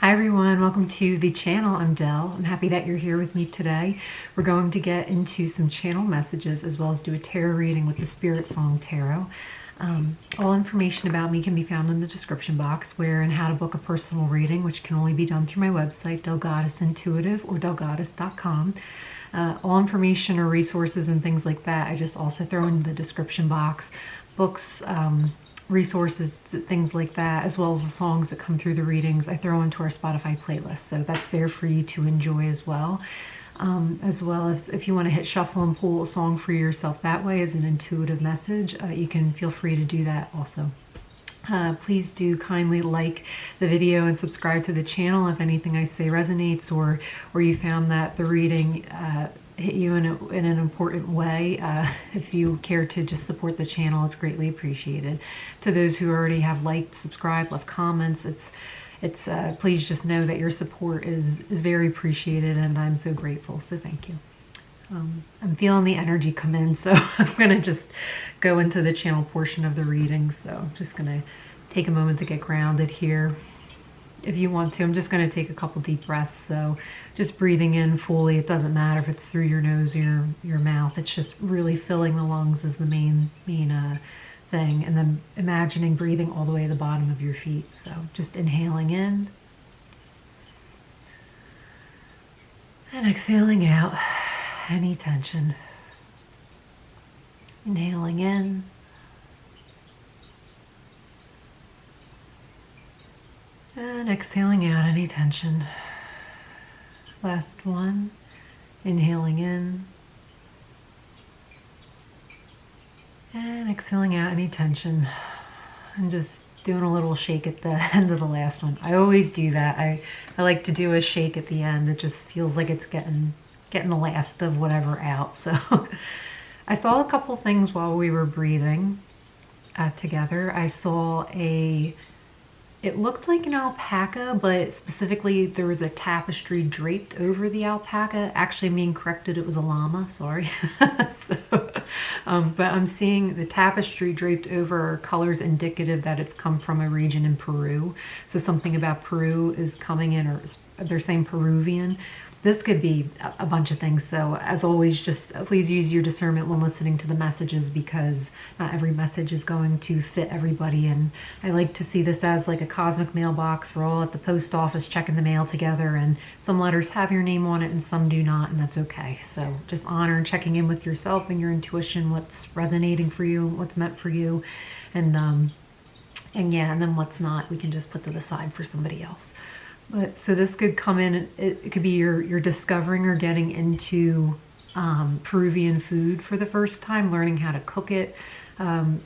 Hi everyone, welcome to the channel. I'm Delle. I'm happy that you're here with me today. We're going to get into some channel messages as well as do a tarot reading with the Spirit Song Tarot. All information about me can be found in the description box, where and how to book a personal reading, which can only be done through my website, Delle Goddess Intuitive or dellegoddess.com. All information or resources and things like that, I just also throw in the description box. Books, resources, things like that, as well as the songs that come through the readings, I throw into our Spotify playlist. So that's there for you to enjoy as well. As well as if you want to hit shuffle and pull a song for yourself that way as an intuitive message, you can feel free to do that also. Please do kindly like the video and subscribe to the channel if anything I say resonates, or you found that the reading hit you in an important way. If you care to just support the channel, it's greatly appreciated. To those who already have liked, subscribed, left comments, it's please just know that your support is very appreciated, and I'm so grateful, so thank you. I'm feeling the energy come in, so I'm going to just go into the channel portion of the reading. So I'm just going to take a moment to get grounded here. If you want to, I'm just going to take a couple deep breaths. So just breathing in fully. It doesn't matter if it's through your nose or your mouth. It's just really filling the lungs is the main thing. And then imagining breathing all the way to the bottom of your feet. So just inhaling in and exhaling out any tension. Inhaling in and exhaling out any tension. Last one. Inhaling in and exhaling out any tension. And just doing a little shake at the end of the last one. I always do that. I like to do a shake at the end. It just feels like it's getting the last of whatever out. So I saw a couple things while we were breathing together. I saw it looked like an alpaca, but specifically there was a tapestry draped over the alpaca. Actually, I'm being corrected, it was a llama, sorry. But I'm seeing the tapestry draped over colors indicative that it's come from a region in Peru. So something about Peru is coming in, or they're saying Peruvian. This could be a bunch of things. So as always, just please use your discernment when listening to the messages, because not every message is going to fit everybody. And I like to see this as like a cosmic mailbox. We're all at the post office checking the mail together, and some letters have your name on it and some do not, and that's okay. So just honor and checking in with yourself and your intuition, what's resonating for you, what's meant for you. And yeah, and then what's not, we can just put to the side for somebody else. But so this could come in, it could be you're discovering or getting into Peruvian food for the first time, learning how to cook it. I'm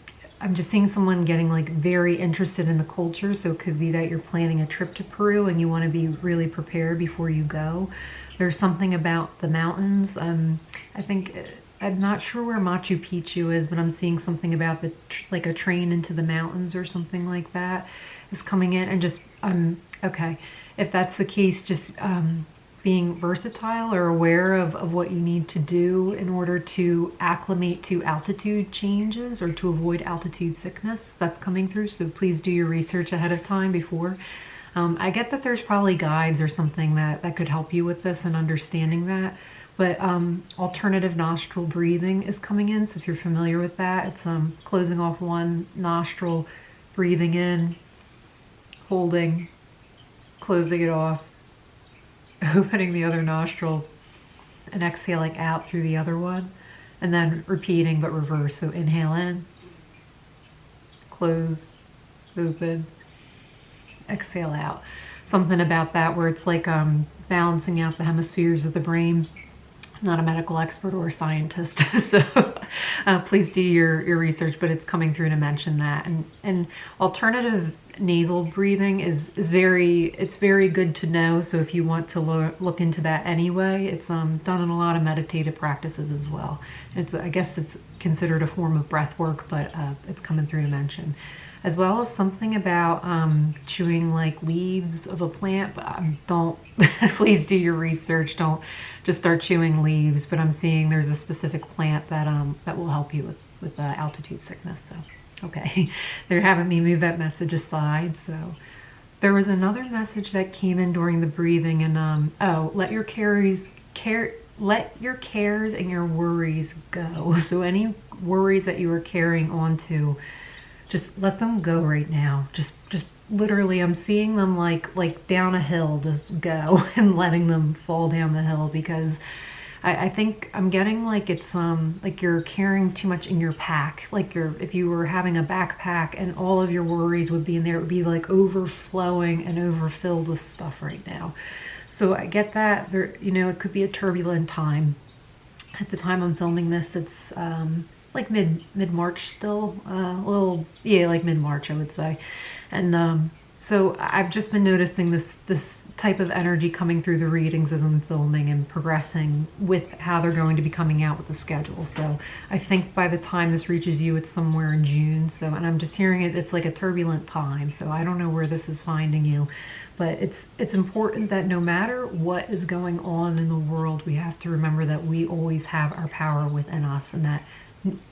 just seeing someone getting like very interested in the culture. So it could be that you're planning a trip to Peru and you want to be really prepared before you go. There's something about the mountains. I think, I'm not sure where Machu Picchu is, but I'm seeing something about like a train into the mountains or something like that is coming in. And just, okay. If that's the case, just being versatile or aware of what you need to do in order to acclimate to altitude changes or to avoid altitude sickness, that's coming through. So please do your research ahead of time before. I get that there's probably guides or something that could help you with this and understanding that. But alternative nostril breathing is coming in. So if you're familiar with that, it's closing off one nostril, breathing in, holding, closing it off, opening the other nostril, and exhaling out through the other one, and then repeating but reverse. So inhale in, close, open, exhale out. Something about that where it's like balancing out the hemispheres of the brain. I'm not a medical expert or a scientist, so please do your research, but it's coming through to mention that. And alternative nasal breathing is very good to know. So if you want to look into that anyway, it's done in a lot of meditative practices as well. I guess it's considered a form of breath work, but it's coming through to mention. As well as something about chewing like leaves of a plant, but don't, please do your research. Don't just start chewing leaves, but I'm seeing there's a specific plant that will help you with altitude sickness. So, okay, they're having me move that message aside. So There was another message that came in during the breathing, and let your let your cares and your worries go. So any worries that you are carrying on to, just let them go right now. Just literally, I'm seeing them like down a hill, just go and letting them fall down the hill, because I think I'm getting like it's like you're carrying too much in your pack. Like if you were having a backpack and all of your worries would be in there, it would be like overflowing and overfilled with stuff right now. So I get that there, it could be a turbulent time. At the time I'm filming this, it's like mid-March still, like mid-March I would say. And so I've just been noticing this type of energy coming through the readings as I'm filming and progressing with how they're going to be coming out with the schedule. So I think by the time this reaches you, it's somewhere in June. So, and I'm just hearing it's like a turbulent time. So I don't know where this is finding you, but it's important that no matter what is going on in the world, we have to remember that we always have our power within us, and that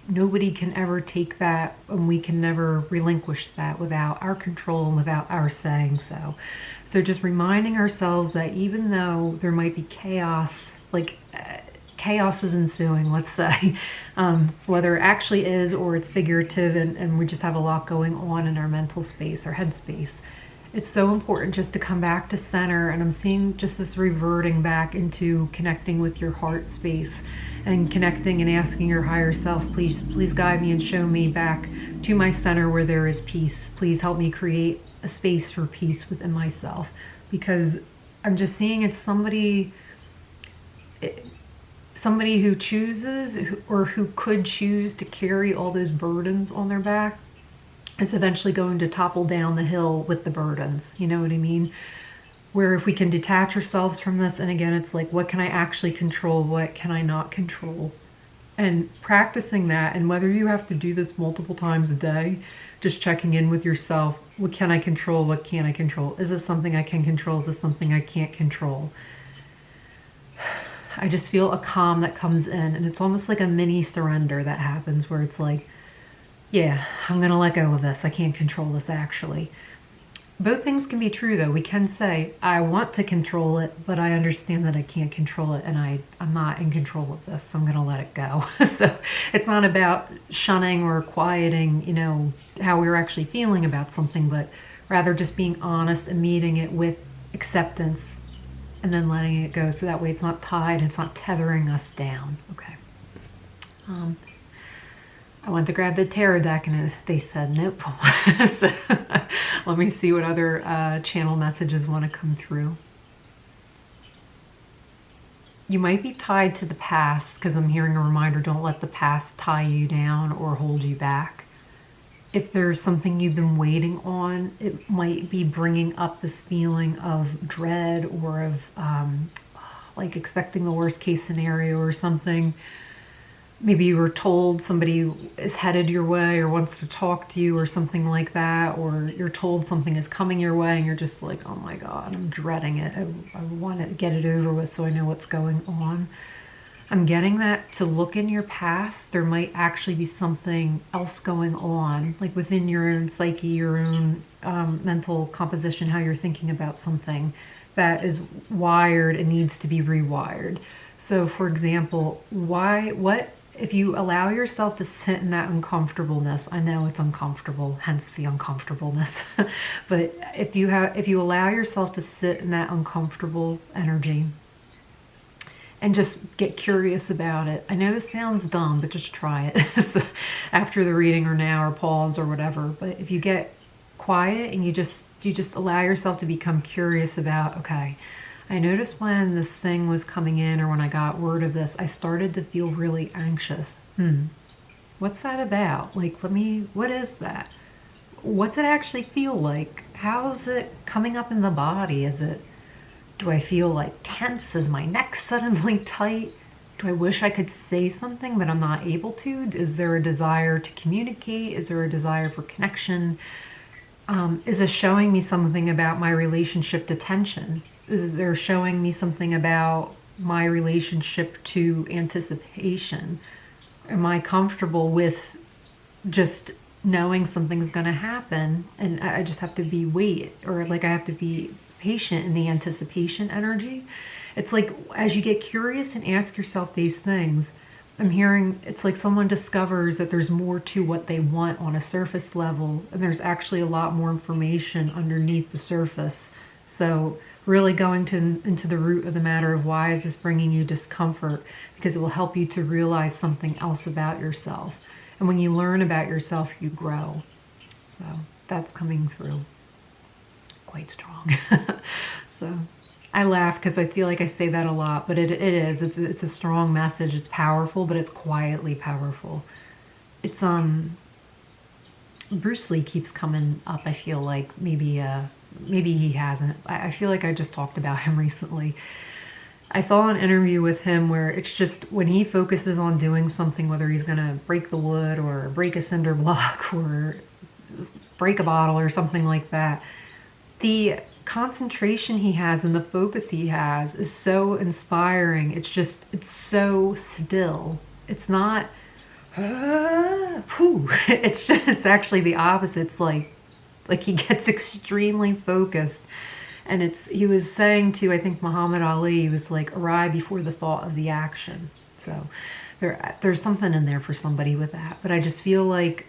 nobody can ever take that, and we can never relinquish that without our control and without our saying so. So just reminding ourselves that even though there might be chaos, like chaos is ensuing, let's say, whether it actually is or it's figurative, and we just have a lot going on in our mental space, our head space, it's so important just to come back to center. And I'm seeing just this reverting back into connecting with your heart space and connecting and asking your higher self, please guide me and show me back to my center where there is peace. Please help me create a space for peace within myself, because I'm just seeing it's somebody who chooses or who could choose to carry all those burdens on their back is eventually going to topple down the hill with the burdens. You know what I mean? Where if we can detach ourselves from this, and again, it's like, what can I actually control? What can I not control? And practicing that, and whether you have to do this multiple times a day, just checking in with yourself. What can I control? What can't I control? Is this something I can control? Is this something I can't control? I just feel a calm that comes in, and it's almost like a mini surrender that happens, where it's like, yeah, I'm going to let go of this. I can't control this, actually. Both things can be true, though. We can say, I want to control it, but I understand that I can't control it, and I'm not in control of this, so I'm going to let it go. So it's not about shunning or quieting, how we're actually feeling about something, but rather just being honest and meeting it with acceptance and then letting it go, so that way it's not tied, it's not tethering us down. Okay. I went to grab the tarot deck, and they said nope. So let me see what other channel messages want to come through. You might be tied to the past, because I'm hearing a reminder, don't let the past tie you down or hold you back. If there's something you've been waiting on, it might be bringing up this feeling of dread or of like expecting the worst case scenario or something. Maybe you were told somebody is headed your way or wants to talk to you or something like that, or you're told something is coming your way and you're just like, oh my God, I'm dreading it. I want to get it over with so I know what's going on. I'm getting that to look in your past. There might actually be something else going on, like within your own psyche, your own mental composition, how you're thinking about something that is wired and needs to be rewired. So for example, if you allow yourself to sit in that uncomfortableness, I know it's uncomfortable, hence the uncomfortableness, but if you allow yourself to sit in that uncomfortable energy and just get curious about it. I know this sounds dumb, but just try it. So after the reading or now, or pause or whatever, but if you get quiet and you just allow yourself to become curious about, okay, I noticed when this thing was coming in, or when I got word of this, I started to feel really anxious. What's that about? Like, what is that? What's it actually feel like? How is it coming up in the body? Do I feel like tense? Is my neck suddenly tight? Do I wish I could say something, but I'm not able to? Is there a desire to communicate? Is there a desire for connection? Is it showing me something about my relationship to tension? Is there showing me something about my relationship to anticipation? Am I comfortable with just knowing something's going to happen, and I just have to be or like I have to be patient in the anticipation energy. It's like as you get curious and ask yourself these things, I'm hearing it's like someone discovers that there's more to what they want on a surface level, and there's actually a lot more information underneath the surface. So really going into the root of the matter of why is this bringing you discomfort, because it will help you to realize something else about yourself. And when you learn about yourself, you grow. So that's coming through quite strong. So I laugh because I feel like I say that a lot, but it is. It's a strong message. It's powerful, but it's quietly powerful. It's Bruce Lee keeps coming up. I feel like maybe he hasn't. I feel like I just talked about him recently. I saw an interview with him where it's just when he focuses on doing something, whether he's gonna break the wood or break a cinder block or break a bottle or something like that, the concentration he has and the focus he has is so inspiring. It's so still. It's not it's actually the opposite. It's like he gets extremely focused. And he was saying to, I think, Muhammad Ali, he was like, arrive before the thought of the action. So there's something in there for somebody with that. But I just feel like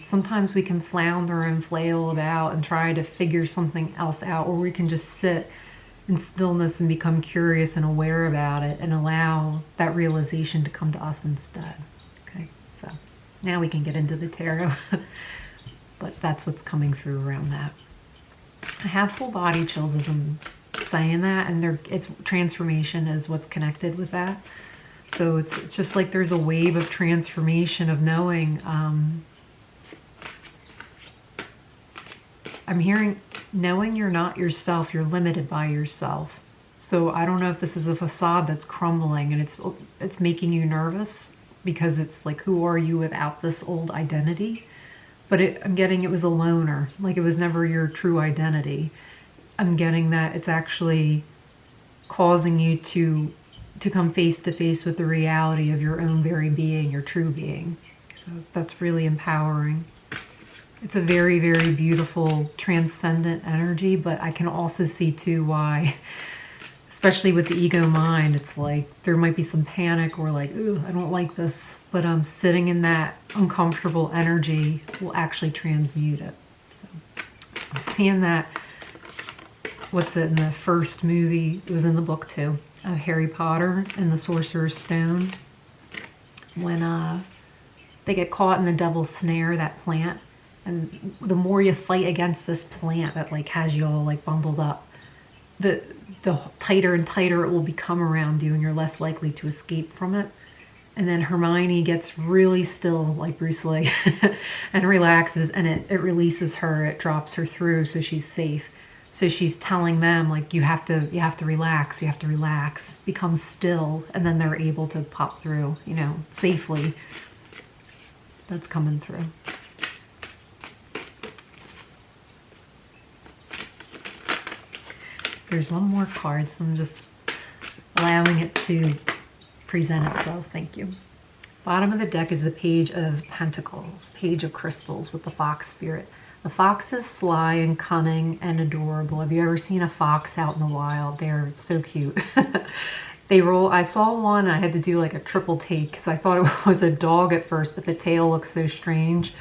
sometimes we can flounder and flail about and try to figure something else out, or we can just sit in stillness and become curious and aware about it and allow that realization to come to us instead. Okay, so now we can get into the tarot. But that's what's coming through around that. I have full body chills as I'm saying that, and it's transformation is what's connected with that. So it's just like there's a wave of transformation of knowing. I'm hearing knowing you're not yourself, you're limited by yourself. So I don't know if this is a facade that's crumbling and it's making you nervous, because it's like, who are you without this old identity? But I'm getting it was a loner, like it was never your true identity. I'm getting that it's actually causing you to come face to face with the reality of your own very being, your true being. So that's really empowering. It's a very, very beautiful, transcendent energy, but I can also see too why, especially with the ego mind, it's like there might be some panic or like, ooh, I don't like this. But sitting in that uncomfortable energy will actually transmute it. So I'm seeing that, what's it, in the first movie, it was in the book too, Harry Potter and the Sorcerer's Stone, when they get caught in the devil's snare, that plant, and the more you fight against this plant that like has you all like bundled up, the tighter and tighter it will become around you, and you're less likely to escape from it. And then Hermione gets really still, like Bruce Lee, and relaxes, and it releases her, it drops her through, so she's safe. So she's telling them, like, you have to relax, become still, and then they're able to pop through, safely. That's coming through. There's one more card, so I'm just allowing it to present itself. Thank you. Bottom of the deck is the Page of Pentacles, Page of Crystals with the fox spirit. The fox is sly and cunning and adorable. Have you ever seen a fox out in the wild? They're so cute. I saw one, I had to do like a triple take because I thought it was a dog at first, but the tail looks so strange.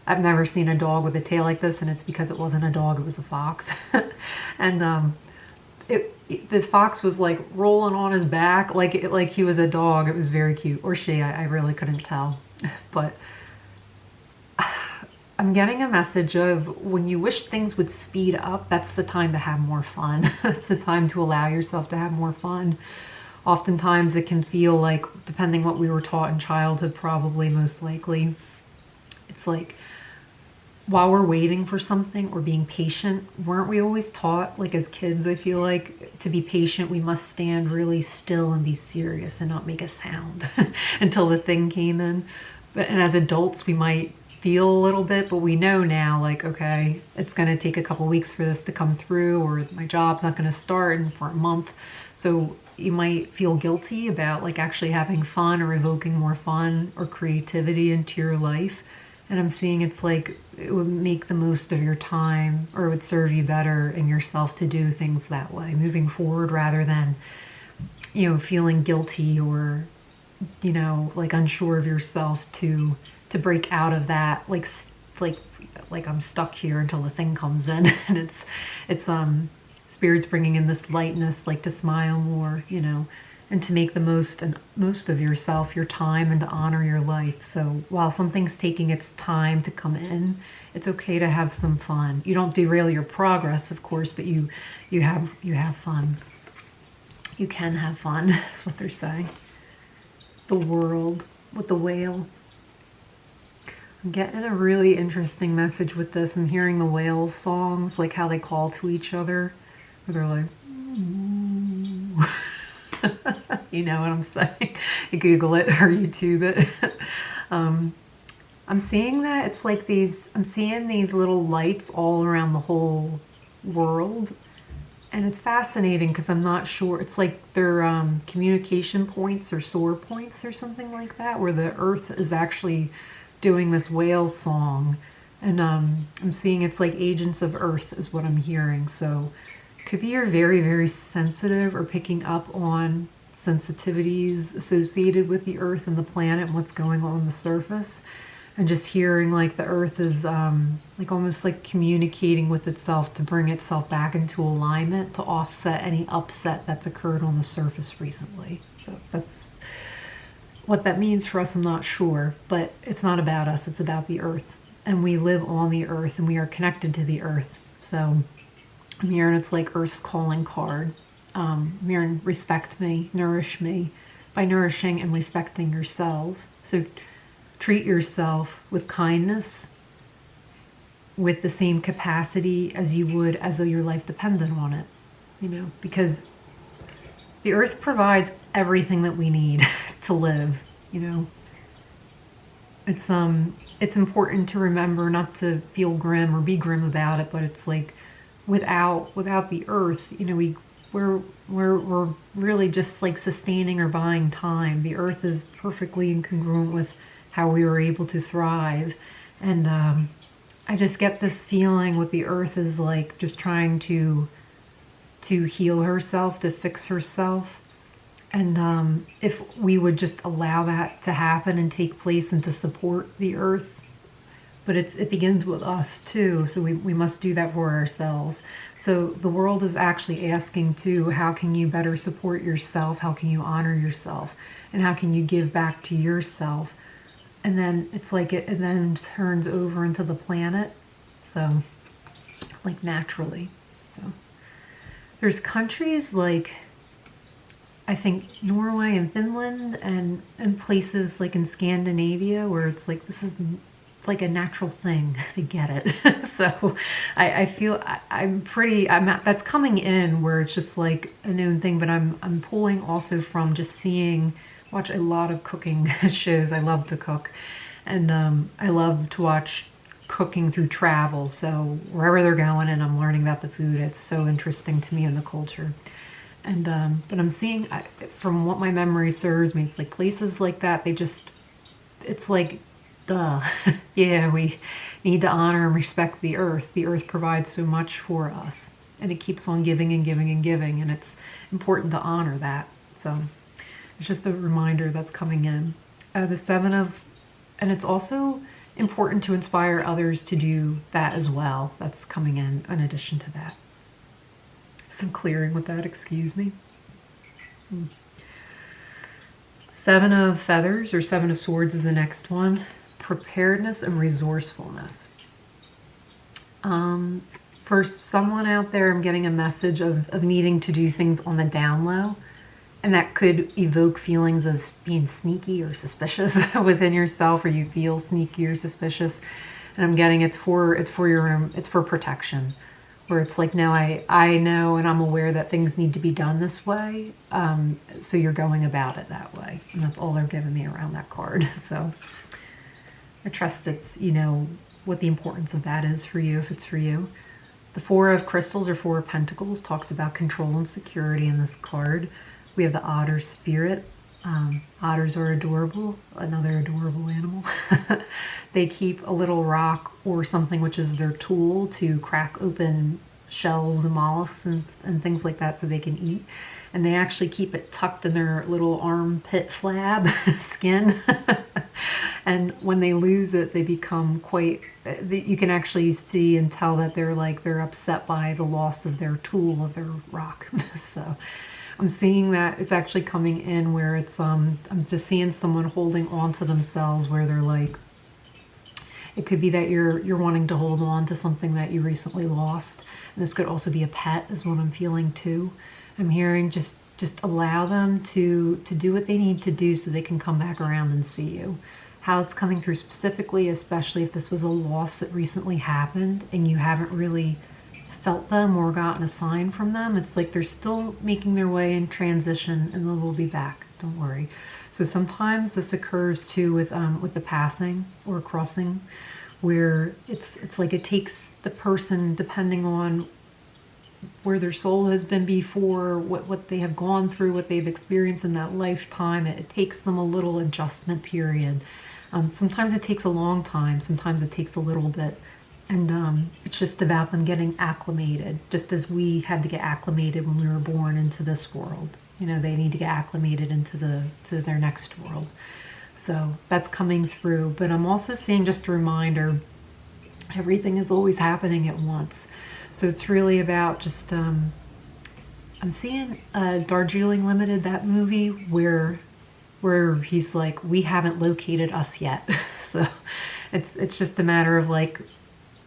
I've never seen a dog with a tail like this, and it's because it wasn't a dog, it was a fox. And the fox was like rolling on his back like he was a dog. It was very cute. Or she, I really couldn't tell. But I'm getting a message of when you wish things would speed up, that's the time to have more fun. That's the time to allow yourself to have more fun. Oftentimes it can feel like, depending what we were taught in childhood, probably most likely, it's like, while we're waiting for something or being patient, weren't we always taught, like as kids, I feel like, to be patient, we must stand really still and be serious and not make a sound until the thing came in. And as adults, we might feel a little bit, but we know now, like, okay, it's going to take a couple weeks for this to come through, or my job's not going to start for a month. So you might feel guilty about like actually having fun or evoking more fun or creativity into your life. And I'm seeing it's like it would make the most of your time, or it would serve you better in yourself to do things that way, moving forward, rather than, feeling guilty or, like unsure of yourself to break out of that, like I'm stuck here until the thing comes in. And it's spirit's bringing in this lightness, like to smile more, and to make the most of yourself, your time, and to honor your life. So while something's taking its time to come in, it's okay to have some fun. You don't derail your progress, of course, but you have fun. You can have fun. That's what they're saying. The world with the whale. I'm getting a really interesting message with this. I'm hearing the whales' songs, like how they call to each other, where they're like, ooh. You know what I'm saying? You Google it or YouTube it. I'm seeing that it's like I'm seeing these little lights all around the whole world. And it's fascinating because I'm not sure. It's like they're communication points or sore points or something like that, where the earth is actually doing this whale song. And I'm seeing it's like agents of earth is what I'm hearing. So could be you're very, very sensitive or picking up on sensitivities associated with the earth and the planet and what's going on the surface. And just hearing like the earth is like almost like communicating with itself to bring itself back into alignment, to offset any upset that's occurred on the surface recently. So that's what that means for us. I'm not sure, but it's not about us. It's about the earth. And we live on the earth and we are connected to the earth. So I'm hearing it's like Earth's calling card. I'm hearing respect me, nourish me, by nourishing and respecting yourselves. So treat yourself with kindness, with the same capacity as you would as though your life depended on it, because the earth provides everything that we need to live, It's important to remember not to feel grim or be grim about it, but it's like without the earth, we're really just like sustaining or buying time. The earth is perfectly incongruent with how we were able to thrive. And I just get this feeling with the earth is like just trying to heal herself, to fix herself. And if we would just allow that to happen and take place and to support the earth. But it begins with us too, so we must do that for ourselves. So the world is actually asking too, how can you better support yourself? How can you honor yourself? And how can you give back to yourself? And then it's like it then turns over into the planet, so like naturally. So there's countries like, I think Norway and Finland and places like in Scandinavia where it's like this is like a natural thing. They get it. So I feel that's coming in where it's just like a known thing, but I'm pulling also from just watch a lot of cooking shows. I love to cook, and I love to watch cooking through travel. So wherever they're going and I'm learning about the food, it's so interesting to me and the culture. And but I'm seeing, from what my memory serves me, it's like places like that, it's like, duh. Yeah, we need to honor and respect the earth. The earth provides so much for us, and it keeps on giving and giving and giving, and it's important to honor that. So it's just a reminder that's coming in. The and it's also important to inspire others to do that as well. That's coming in addition to that. Some clearing with that, excuse me. 7 of Feathers, or 7 of Swords is the next one. Preparedness and resourcefulness. For someone out there, I'm getting a message of needing to do things on the down low. And that could evoke feelings of being sneaky or suspicious within yourself, or you feel sneaky or suspicious. And I'm getting it's for protection. Where it's like, no, I know and I'm aware that things need to be done this way. So you're going about it that way. And that's all they're giving me around that card. So I trust it's, what the importance of that is for you, if it's for you. The 4 of Crystals or 4 of Pentacles talks about control and security in this card. We have the Otter Spirit. Otters are adorable, another adorable animal. They keep a little rock or something which is their tool to crack open shells and mollusks and things like that so they can eat. And they actually keep it tucked in their little armpit flab skin. And when they lose it, they become quite, you can actually see and tell that they're upset by the loss of their tool, of their rock. So I'm seeing that it's actually coming in where it's, I'm just seeing someone holding on to themselves where they're like, it could be that you're wanting to hold on to something that you recently lost. And this could also be a pet is what I'm feeling too. I'm hearing just allow them to do what they need to do so they can come back around and see you. How it's coming through specifically, especially if this was a loss that recently happened and you haven't really felt them or gotten a sign from them, it's like they're still making their way in transition and then they'll be back. Don't worry. So sometimes this occurs too with the passing or crossing, where it's like it takes the person, depending on where their soul has been before, what they have gone through, what they've experienced in that lifetime, it takes them a little adjustment period. Sometimes it takes a long time, sometimes it takes a little bit. And it's just about them getting acclimated, just as we had to get acclimated when we were born into this world. You know, they need to get acclimated into their next world. So that's coming through. But I'm also seeing, just a reminder, everything is always happening at once. So it's really about just, I'm seeing Darjeeling Limited, that movie where he's like, we haven't located us yet. So it's just a matter of like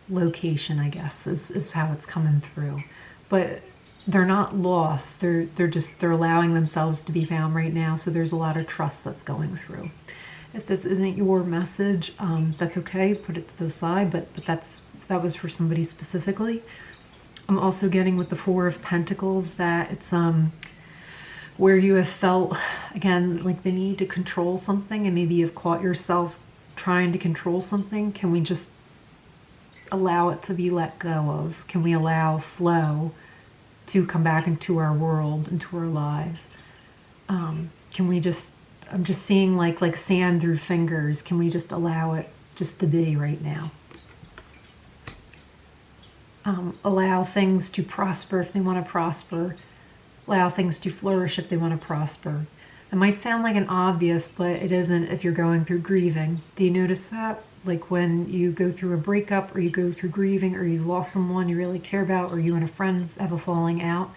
location, I guess, is how it's coming through. But they're not lost. They're allowing themselves to be found right now. So there's a lot of trust that's going through. If this isn't your message, that's okay. Put it to the side. But that was for somebody specifically. I'm also getting with the Four of Pentacles that it's where you have felt, again, like the need to control something, and maybe you've caught yourself trying to control something. Can we just allow it to be let go of? Can we allow flow to come back into our world, into our lives? Can we just, I'm just seeing like sand through fingers. Can we just allow it just to be right now? Allow things to prosper if they want to prosper. Allow things to flourish if they want to prosper. It might sound like an obvious, but it isn't if you're going through grieving. Do you notice that? Like when you go through a breakup, or you go through grieving, or you lost someone you really care about, or you and a friend have a falling out.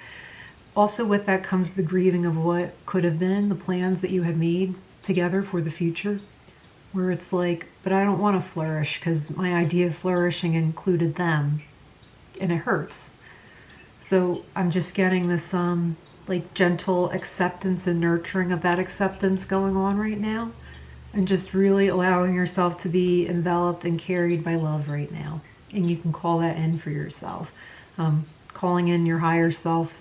Also with that comes the grieving of what could have been, the plans that you had made together for the future. Where it's like, but I don't want to flourish because my idea of flourishing included them. And it hurts. So I'm just getting this like gentle acceptance and nurturing of that acceptance going on right now. And just really allowing yourself to be enveloped and carried by love right now. And you can call that in for yourself. Calling in your higher self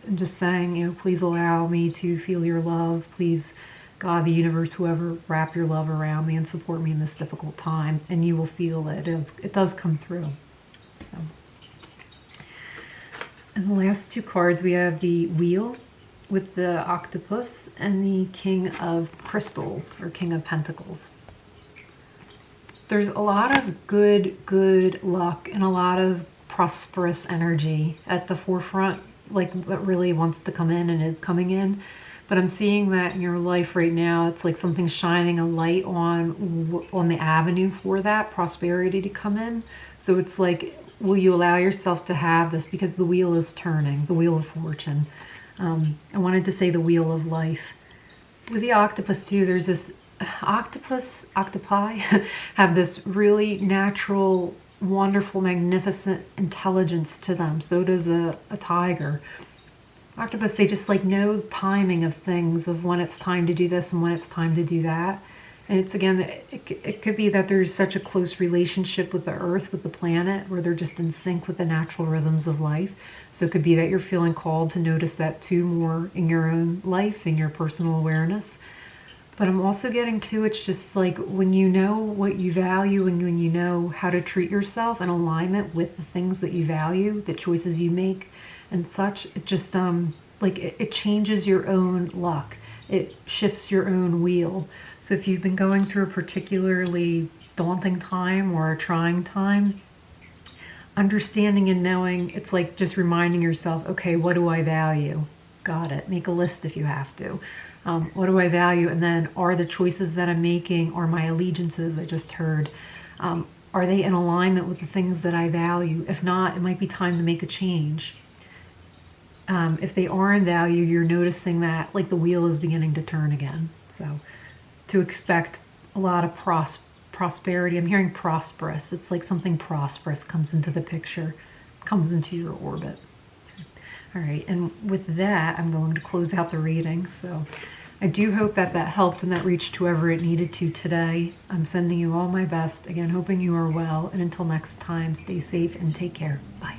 and just saying, you know, please allow me to feel your love. Please, God, the universe, whoever, wrap your love around me and support me in this difficult time. And you will feel it. It does come through. So. And the last two cards, we have the Wheel with the Octopus and the King of Crystals, or King of Pentacles. There's a lot of good luck and a lot of prosperous energy at the forefront, like that really wants to come in and is coming in. But I'm seeing that in your life right now, it's like something's shining a light on the avenue for that prosperity to come in. So it's like, will you allow yourself to have this? Because the wheel is turning, the wheel of fortune. I wanted to say the wheel of life. With the octopus too, there's this octopi have this really natural, wonderful, magnificent intelligence to them. So does a tiger. Octopus, they just like know timing of things, of when it's time to do this and when it's time to do that. And it's, again, it could be that there's such a close relationship with the earth, with the planet, where they're just in sync with the natural rhythms of life. So it could be that you're feeling called to notice that too more in your own life, in your personal awareness. But I'm also getting to, it's just like when you know what you value and when you know how to treat yourself in alignment with the things that you value, the choices you make and such, it just, like it changes your own luck. it shifts your own wheel. So if you've been going through a particularly daunting time or a trying time, understanding and knowing, it's like just reminding yourself, okay, what do I value? Got it. Make a list if you have to. What do I value? And then, are the choices that I'm making, or my allegiances I just heard, are they in alignment with the things that I value? If not, it might be time to make a change. If they are in value, you're noticing that like the wheel is beginning to turn again. So to expect a lot of prosperity. I'm hearing prosperous. It's like something prosperous comes into the picture, comes into your orbit. All right, and with that, I'm going to close out the reading. So I do hope that that helped and that reached whoever it needed to today. I'm sending you all my best. Again, hoping you are well. And until next time, stay safe and take care. Bye.